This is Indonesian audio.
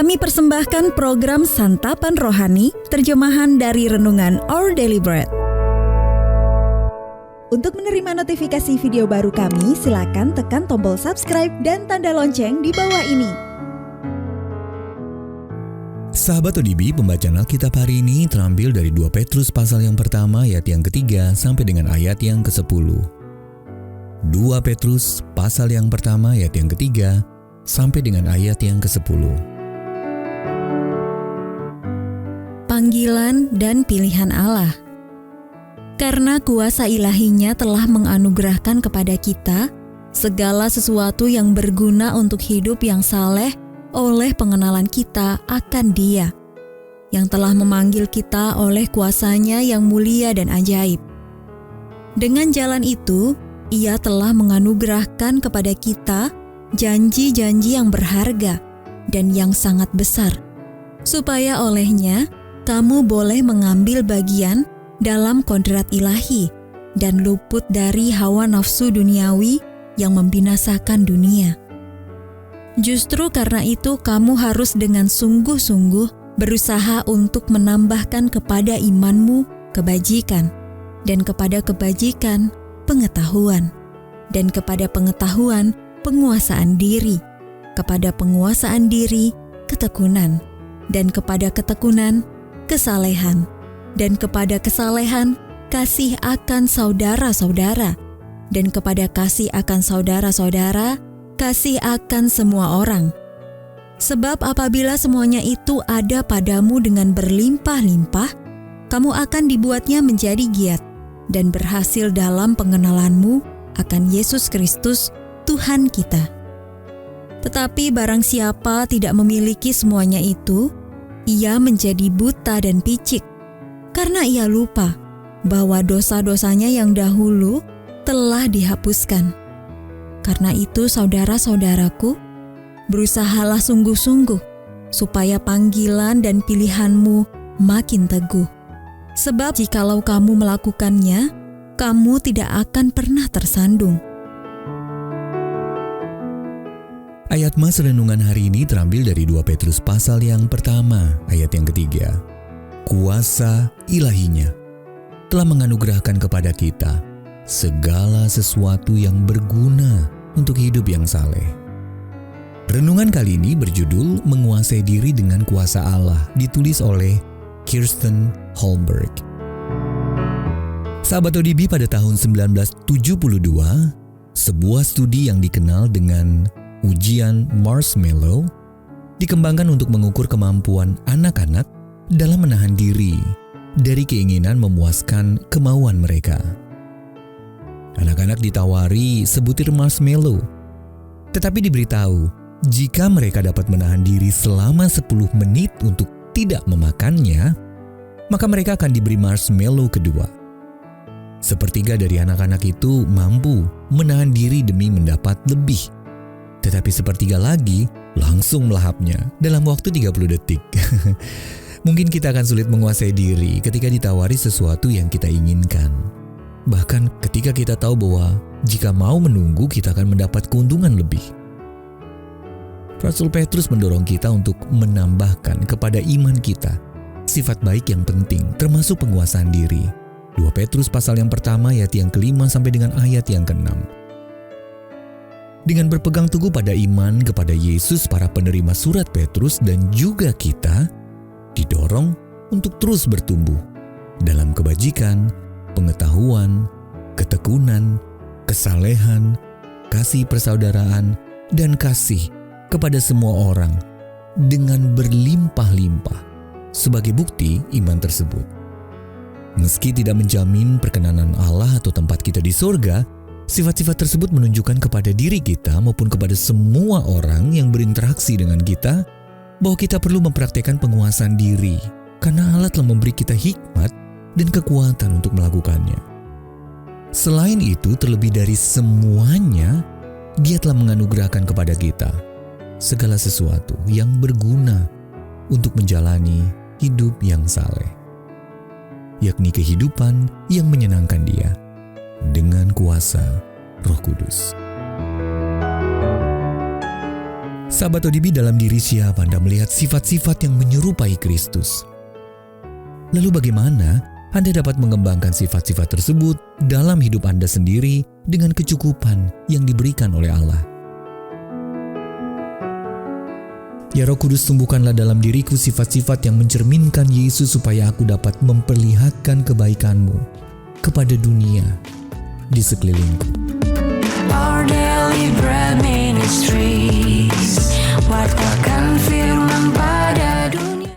Kami persembahkan program Santapan Rohani, terjemahan dari Renungan Our Daily Bread. Untuk menerima notifikasi video baru kami, silakan tekan tombol subscribe dan tanda lonceng di bawah ini. Sahabat ODB, pembacaan Alkitab hari ini terambil dari 2 Petrus pasal yang pertama ayat yang ketiga sampai dengan ayat yang ke-10. 2 Petrus pasal yang pertama ayat yang ketiga sampai dengan ayat yang ke-10. Panggilan dan pilihan Allah. Karena kuasa ilahinya telah menganugerahkan kepada kita segala sesuatu yang berguna untuk hidup yang saleh oleh pengenalan kita akan Dia, yang telah memanggil kita oleh kuasa-Nya yang mulia dan ajaib. Dengan jalan itu, Ia telah menganugerahkan kepada kita janji-janji yang berharga dan yang sangat besar, supaya olehnya kamu boleh mengambil bagian dalam kodrat ilahi dan luput dari hawa nafsu duniawi yang membinasakan dunia. Justru karena itu kamu harus dengan sungguh-sungguh berusaha untuk menambahkan kepada imanmu kebajikan, dan kepada kebajikan pengetahuan, dan kepada pengetahuan penguasaan diri, kepada penguasaan diri ketekunan, dan kepada ketekunan kesalehan, dan kepada kesalehan kasih akan saudara-saudara, dan kepada kasih akan saudara-saudara kasih akan semua orang. Sebab apabila semuanya itu ada padamu dengan berlimpah-limpah, kamu akan dibuatnya menjadi giat dan berhasil dalam pengenalanmu akan Yesus Kristus Tuhan kita. Tetapi barang siapa tidak memiliki semuanya itu, ia menjadi buta dan picik, karena ia lupa bahwa dosa-dosanya yang dahulu telah dihapuskan. Karena itu saudara-saudaraku, berusahalah sungguh-sungguh supaya panggilan dan pilihanmu makin teguh. Sebab jikalau kamu melakukannya, kamu tidak akan pernah tersandung. Ayat mas renungan hari ini terambil dari 2 Petrus pasal yang pertama, ayat yang ketiga. Kuasa ilahinya telah menganugerahkan kepada kita segala sesuatu yang berguna untuk hidup yang saleh. Renungan kali ini berjudul Menguasai Diri dengan Kuasa Allah, ditulis oleh Kirsten Holmberg. Sahabat ODB, pada tahun 1972, sebuah studi yang dikenal dengan ujian marshmallow dikembangkan untuk mengukur kemampuan anak-anak dalam menahan diri dari keinginan memuaskan kemauan mereka. Anak-anak ditawari sebutir marshmallow, tetapi diberitahu jika mereka dapat menahan diri selama 10 menit untuk tidak memakannya, maka mereka akan diberi marshmallow kedua. Sepertiga dari anak-anak itu mampu menahan diri demi mendapat lebih, tetapi sepertiga lagi langsung melahapnya dalam waktu 30 detik. Mungkin kita akan sulit menguasai diri ketika ditawari sesuatu yang kita inginkan. Bahkan ketika kita tahu bahwa jika mau menunggu kita akan mendapat keuntungan lebih. Rasul Petrus mendorong kita untuk menambahkan kepada iman kita sifat baik yang penting, termasuk penguasaan diri. 2 Petrus pasal yang pertama ayat yang ke-5 sampai dengan ayat yang ke-6. Dengan berpegang teguh pada iman kepada Yesus, para penerima surat Petrus dan juga kita didorong untuk terus bertumbuh dalam kebajikan, pengetahuan, ketekunan, kesalehan, kasih persaudaraan, dan kasih kepada semua orang dengan berlimpah-limpah sebagai bukti iman tersebut. Meski tidak menjamin perkenanan Allah atau tempat kita di surga, sifat-sifat tersebut menunjukkan kepada diri kita maupun kepada semua orang yang berinteraksi dengan kita bahwa kita perlu mempraktikkan penguasaan diri, karena Allah telah memberi kita hikmat dan kekuatan untuk melakukannya. Selain itu, terlebih dari semuanya, Dia telah menganugerahkan kepada kita segala sesuatu yang berguna untuk menjalani hidup yang saleh, yakni kehidupan yang menyenangkan Dia dengan kuasa Roh Kudus. Sahabat ODB, dalam diri siapa Anda melihat sifat-sifat yang menyerupai Kristus? Lalu bagaimana Anda dapat mengembangkan sifat-sifat tersebut dalam hidup Anda sendiri dengan kecukupan yang diberikan oleh Allah? Ya Roh Kudus, tumbuhkanlah dalam diriku sifat-sifat yang mencerminkan Yesus supaya aku dapat memperlihatkan kebaikan-Mu kepada dunia di sekelilingku. Our daily bread ministries, wartakan firman